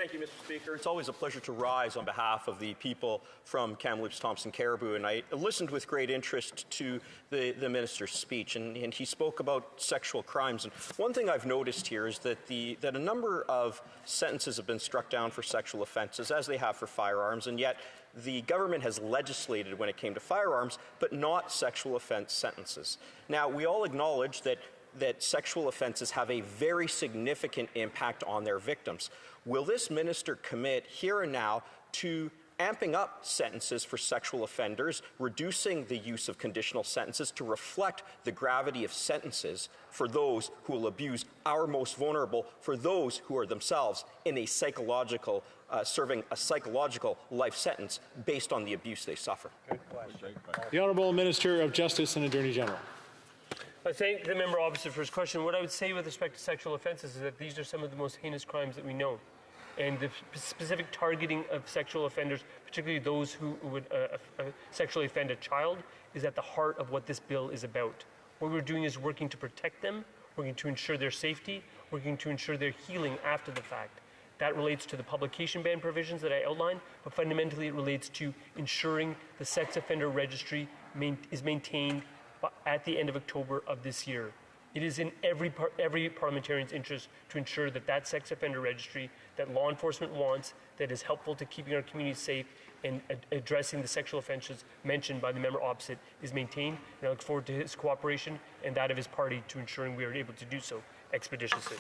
Thank you, Mr. Speaker. It's always a pleasure to rise on behalf of the people from Kamloops, Thompson, Caribou, and I listened with great interest to the minister's speech, and he spoke about sexual crimes. And one thing I've noticed here is that a number of sentences have been struck down for sexual offences, as they have for firearms, and yet the government has legislated when it came to firearms, but not sexual offence sentences. Now, we all acknowledge that sexual offences have a very significant impact on their victims. Will this minister commit here and now to amping up sentences for sexual offenders, reducing the use of conditional sentences to reflect the gravity of sentences for those who will abuse our most vulnerable, for those who are themselves in a psychological, serving a psychological life sentence based on the abuse they suffer? The Honourable Minister of Justice and Attorney General. I thank the member opposite for his question. What I would say with respect to sexual offences is that these are some of the most heinous crimes that we know. And the specific targeting of sexual offenders, particularly those who would sexually offend a child, is at the heart of what this bill is about. What we're doing is working to protect them, working to ensure their safety, working to ensure their healing after the fact. That relates to the publication ban provisions that I outlined, but fundamentally it relates to ensuring the sex offender registry is maintained at the end of October of this year. It is in every parliamentarian's interest to ensure that that sex offender registry that law enforcement wants, that is helpful to keeping our communities safe and addressing the sexual offences mentioned by the member opposite, is maintained. And I look forward to his cooperation and that of his party to ensuring we are able to do so expeditiously.